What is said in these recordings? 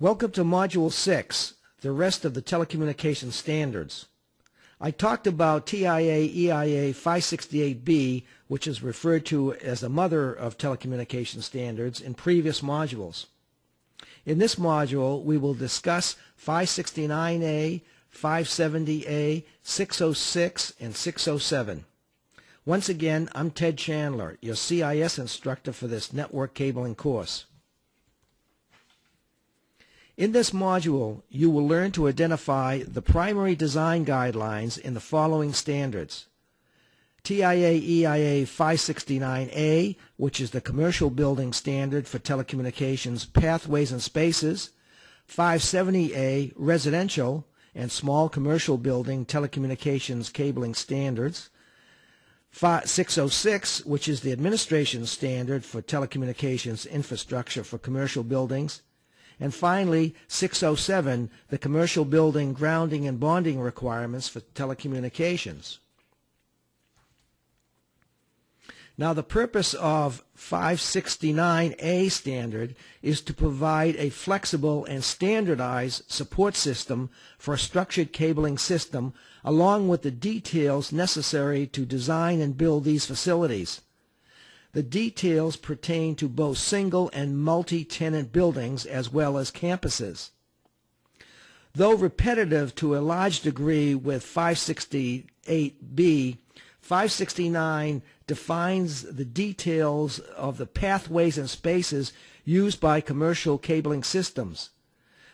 Welcome to Module 6, the rest of the telecommunications standards. I talked about TIA EIA 568B, which is referred to as the mother of telecommunications standards, in previous modules. In this module, we will discuss 569A, 570A, 606, and 607. Once again, I'm Ted Chandler, your CIS instructor for this network cabling course. In this module, you will learn to identify the primary design guidelines in the following standards. TIA EIA 569A, which is the commercial building standard for telecommunications pathways and spaces, 570A residential and small commercial building telecommunications cabling standards, 606, which is the administration standard for telecommunications infrastructure for commercial buildings, and finally, 607, the commercial building grounding and bonding requirements for telecommunications. Now, the purpose of 569A standard is to provide a flexible and standardized support system for a structured cabling system, along with the details necessary to design and build these facilities. The details pertain to both single and multi-tenant buildings as well as campuses. Though repetitive to a large degree with 568B, 569 defines the details of the pathways and spaces used by commercial cabling systems.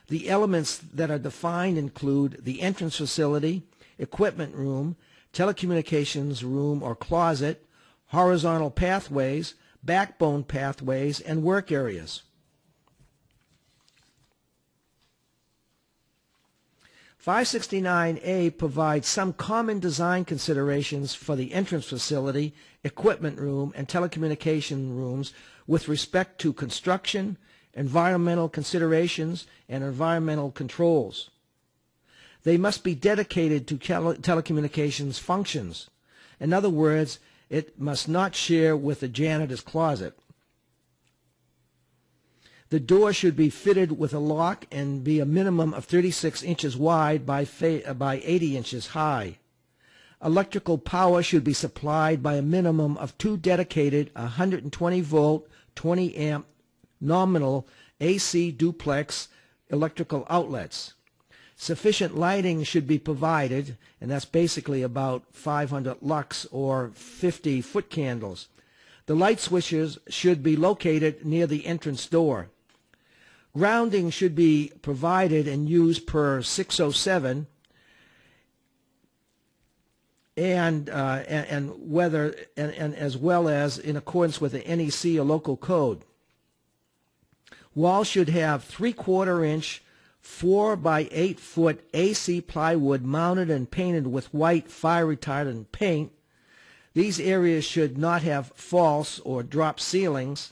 The elements that are defined include the entrance facility, equipment room, telecommunications room or closet, horizontal pathways, backbone pathways, and work areas. 569A provides some common design considerations for the entrance facility, equipment room, and telecommunication rooms with respect to construction, environmental considerations, and environmental controls. They must be dedicated to telecommunications functions. In other words, it must not share with the janitor's closet. The door should be fitted with a lock and be a minimum of 36 inches wide by 80 inches high. Electrical power should be supplied by a minimum of 2 dedicated 120-volt, 20-amp nominal AC duplex electrical outlets. Sufficient lighting should be provided, and that's basically about 500 lux or 50 foot candles. The light switches should be located near the entrance door. Grounding should be provided and used per 607 and as well as in accordance with the NEC or local code. Walls should have 3/4 inch 4 by 8 foot AC plywood mounted and painted with white fire retardant paint. These areas should not have false or drop ceilings.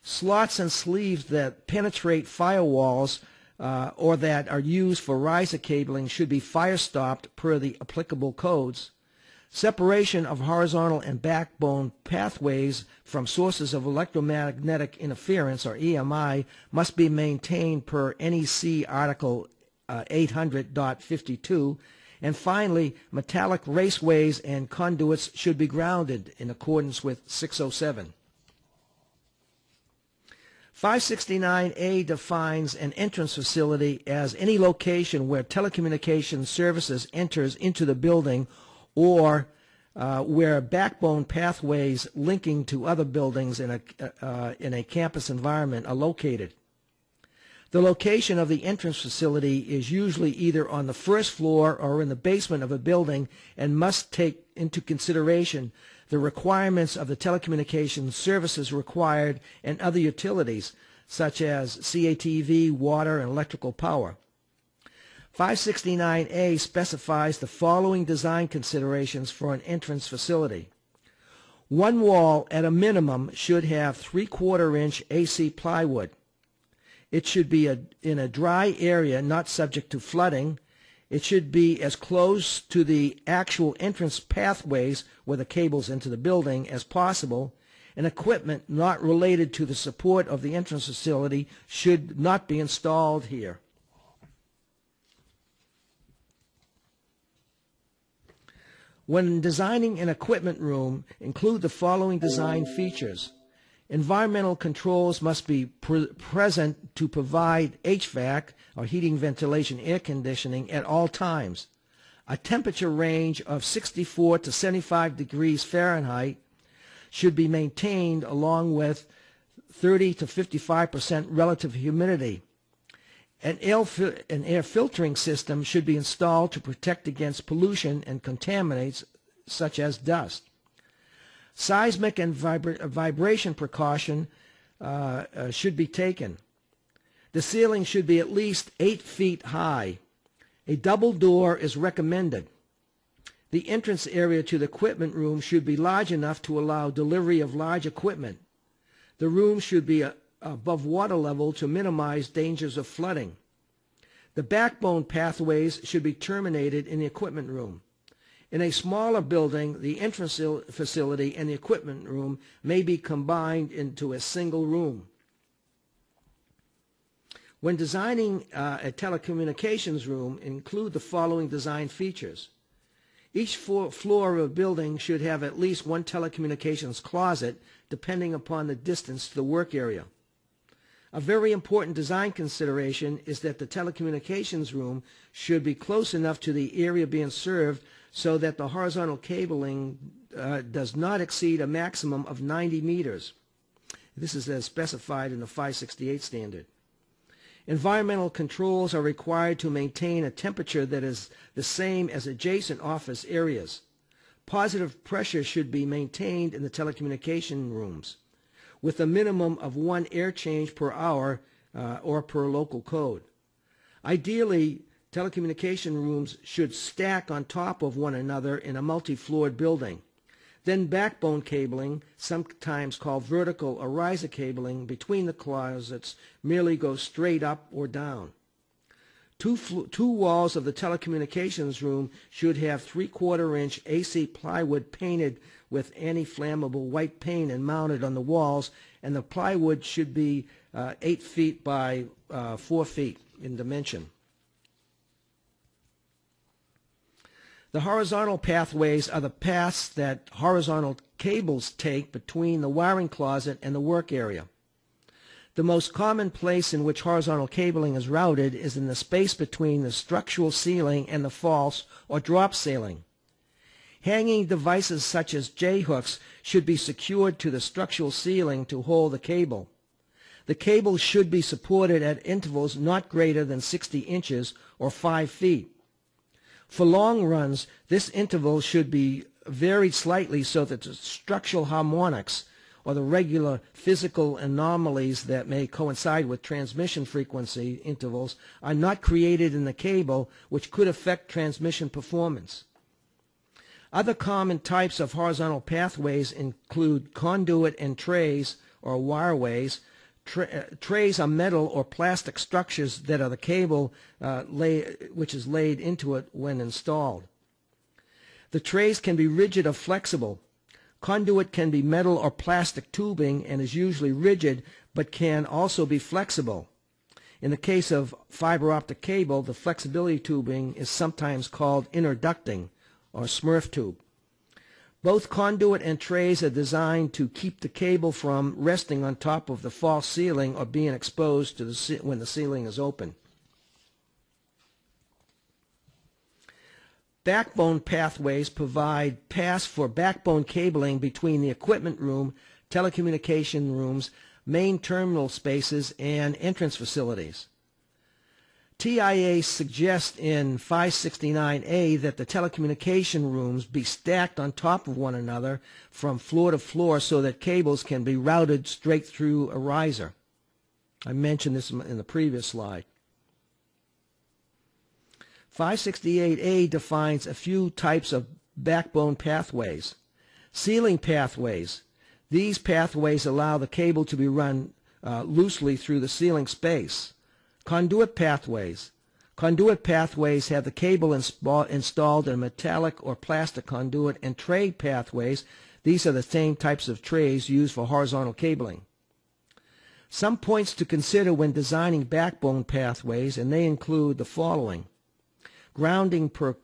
Slots and sleeves that penetrate firewalls or that are used for riser cabling should be fire stopped per the applicable codes. Separation of horizontal and backbone pathways from sources of electromagnetic interference, or EMI, must be maintained per NEC Article 800.52. And finally, metallic raceways and conduits should be grounded in accordance with 607. 569A defines an entrance facility as any location where telecommunications services enters into the building or where backbone pathways linking to other buildings in a campus environment are located. The location of the entrance facility is usually either on the first floor or in the basement of a building and must take into consideration the requirements of the telecommunications services required and other utilities such as CATV, water, and electrical power. 569A specifies the following design considerations for an entrance facility. One wall at a minimum should have 3/4 inch AC plywood. It should be in a dry area not subject to flooding. It should be as close to the actual entrance pathways where the cables into the building as possible, and equipment not related to the support of the entrance facility should not be installed here. When designing an equipment room, include the following design features. Environmental controls must be present to provide HVAC, or heating, ventilation, air conditioning, at all times. A temperature range of 64 to 75 degrees Fahrenheit should be maintained, along with 30 to 55% relative humidity. An air filtering system should be installed to protect against pollution and contaminants such as dust. Seismic and vibration precaution should be taken. The ceiling should be at least 8 feet high. A double door is recommended. The entrance area to the equipment room should be large enough to allow delivery of large equipment. The room should be above water level to minimize dangers of flooding. The backbone pathways should be terminated in the equipment room. In a smaller building, the entrance facility and the equipment room may be combined into a single room. When designing a telecommunications room, include the following design features. Each floor of a building should have at least one telecommunications closet, depending upon the distance to the work area. A very important design consideration is that the telecommunications room should be close enough to the area being served so that the horizontal cabling does not exceed a maximum of 90 meters. This is as specified in the 568 standard. Environmental controls are required to maintain a temperature that is the same as adjacent office areas. Positive pressure should be maintained in the telecommunication rooms, with a minimum of 1 air change per hour or per local code. Ideally, telecommunication rooms should stack on top of one another in a multi-floored building. Then backbone cabling, sometimes called vertical or riser cabling, between the closets merely goes straight up or down. Two walls of the telecommunications room should have 3/4-inch AC plywood painted with anti-flammable white paint and mounted on the walls, and the plywood should be 8 feet by 4 feet in dimension. The horizontal pathways are the paths that horizontal cables take between the wiring closet and the work area. The most common place in which horizontal cabling is routed is in the space between the structural ceiling and the false or drop ceiling. Hanging devices such as J-hooks should be secured to the structural ceiling to hold the cable. The cable should be supported at intervals not greater than 60 inches or 5 feet. For long runs, this interval should be varied slightly so that the structural harmonics, or the regular physical anomalies that may coincide with transmission frequency intervals, are not created in the cable, which could affect transmission performance. Other common types of horizontal pathways include conduit and trays, or wireways. Trays are metal or plastic structures that are the cable which is laid into it when installed. The trays can be rigid or flexible. Conduit can be metal or plastic tubing and is usually rigid, but can also be flexible. In the case of fiber optic cable, the flexibility tubing is sometimes called interducting or Smurf tube. Both conduit and trays are designed to keep the cable from resting on top of the false ceiling or being exposed to when the ceiling is open. Backbone pathways provide paths for backbone cabling between the equipment room, telecommunication rooms, main terminal spaces, and entrance facilities. TIA suggests in 569A that the telecommunication rooms be stacked on top of one another from floor to floor so that cables can be routed straight through a riser. I mentioned this in the previous slide. 568A defines a few types of backbone pathways. Ceiling pathways. These pathways allow the cable to be run loosely through the ceiling space. Conduit pathways. Conduit pathways have the cable installed in a metallic or plastic conduit, and tray pathways. These are the same types of trays used for horizontal cabling. Some points to consider when designing backbone pathways, and they include the following. Grounding per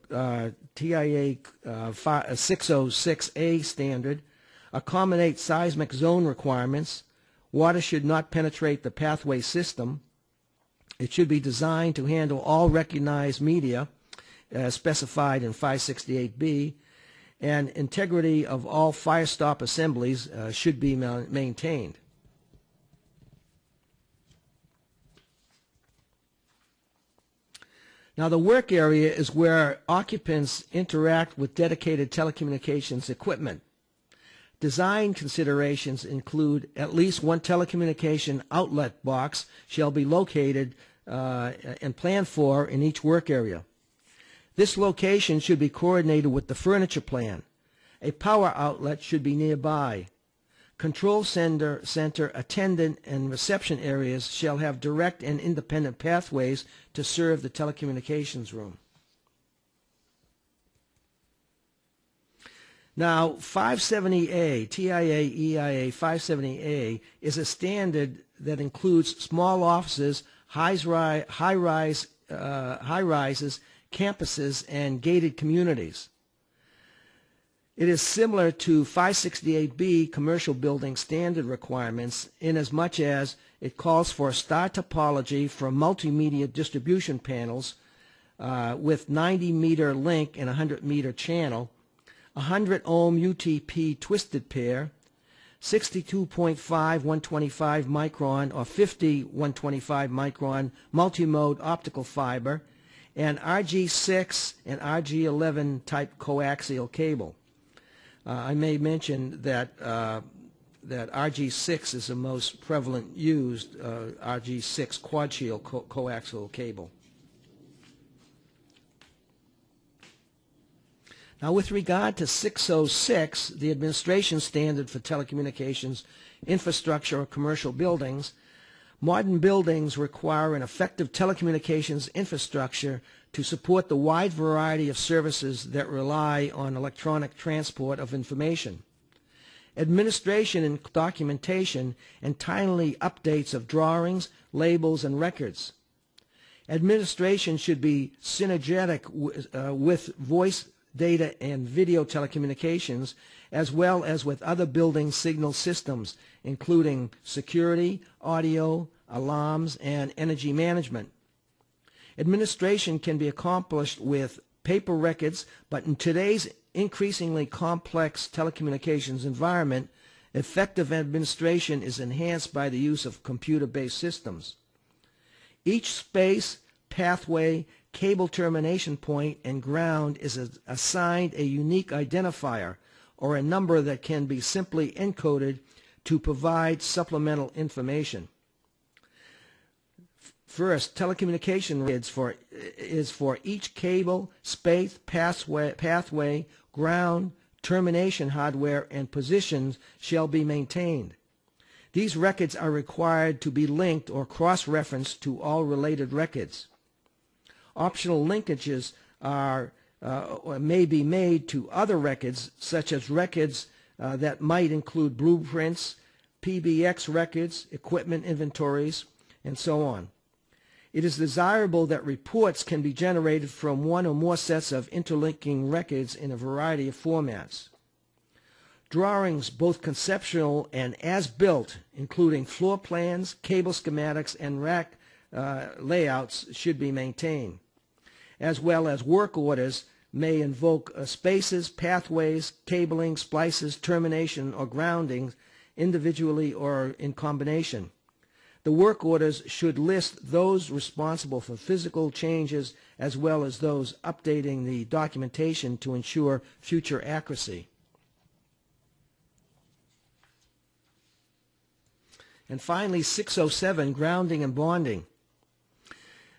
TIA 606A standard, accommodate seismic zone requirements. Water should not penetrate the pathway system. It should be designed to handle all recognized media as specified in 568B, and integrity of all fire stop assemblies should be maintained. Now, the work area is where occupants interact with dedicated telecommunications equipment. Design considerations include at least one telecommunication outlet box shall be located and planned for in each work area. This location should be coordinated with the furniture plan. A power outlet should be nearby. Control center, attendant, and reception areas shall have direct and independent pathways to serve the telecommunications room. Now, 570A, TIA EIA 570A, is a standard that includes small offices, high-rises, campuses, and gated communities. It is similar to 568B commercial building standard requirements inasmuch as it calls for a star topology for multimedia distribution panels with 90-meter link and 100-meter channel, 100 ohm UTP twisted pair, 62.5 125 micron or 50 125 micron multimode optical fiber, and RG6 and RG11 type coaxial cable. I may mention that that RG6 is the most prevalent used RG6 quad shield coaxial cable. Now, with regard to 606, the administration standard for telecommunications infrastructure or commercial buildings, modern buildings require an effective telecommunications infrastructure to support the wide variety of services that rely on electronic transport of information. Administration and documentation and timely updates of drawings, labels, and records. Administration should be synergetic with voice, data, and video telecommunications, as well as with other building signal systems, including security, audio, alarms, and energy management. Administration can be accomplished with paper records, but in today's increasingly complex telecommunications environment, effective administration is enhanced by the use of computer-based systems. Each space, pathway, cable termination point, and ground is assigned a unique identifier or a number that can be simply encoded to provide supplemental information. First, telecommunication is for each cable, space, pathway, ground, termination hardware, and positions shall be maintained. These records are required to be linked or cross-referenced to all related records. Optional linkages may be made to other records, such as records that might include blueprints, PBX records, equipment inventories, and so on. It is desirable that reports can be generated from one or more sets of interlinking records in a variety of formats. Drawings, both conceptual and as-built, including floor plans, cable schematics, and rack layouts, should be maintained, as well as work orders may invoke spaces, pathways, cabling, splices, termination, or grounding individually or in combination. The work orders should list those responsible for physical changes as well as those updating the documentation to ensure future accuracy. And finally, 607, grounding and bonding.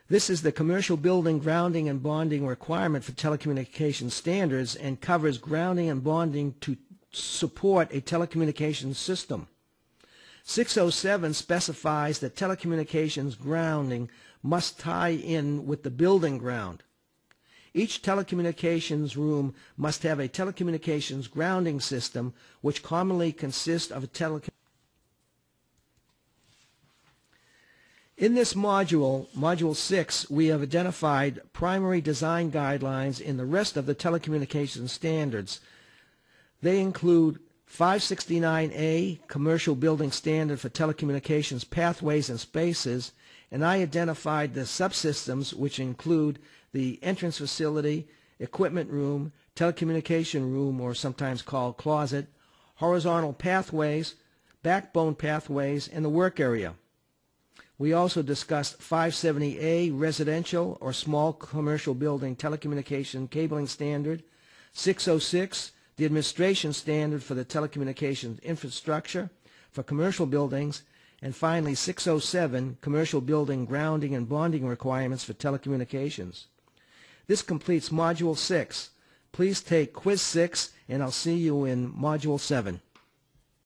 This is the commercial building grounding and bonding requirement for telecommunications standards and covers grounding and bonding to support a telecommunications system. 607 specifies that telecommunications grounding must tie in with the building ground. Each telecommunications room must have a telecommunications grounding system, which commonly consists of a In this module, Module 6, we have identified primary design guidelines in the rest of the telecommunications standards. They include 569A, Commercial Building Standard for Telecommunications Pathways and Spaces, and I identified the subsystems, which include the entrance facility, equipment room, telecommunication room, or sometimes called closet, horizontal pathways, backbone pathways, and the work area. We also discussed 570A, Residential or Small Commercial Building Telecommunication Cabling Standard, 606, the Administration Standard for the Telecommunications Infrastructure for Commercial Buildings, and finally 607, Commercial Building Grounding and Bonding Requirements for Telecommunications. This completes Module 6. Please take Quiz 6, and I'll see you in Module 7.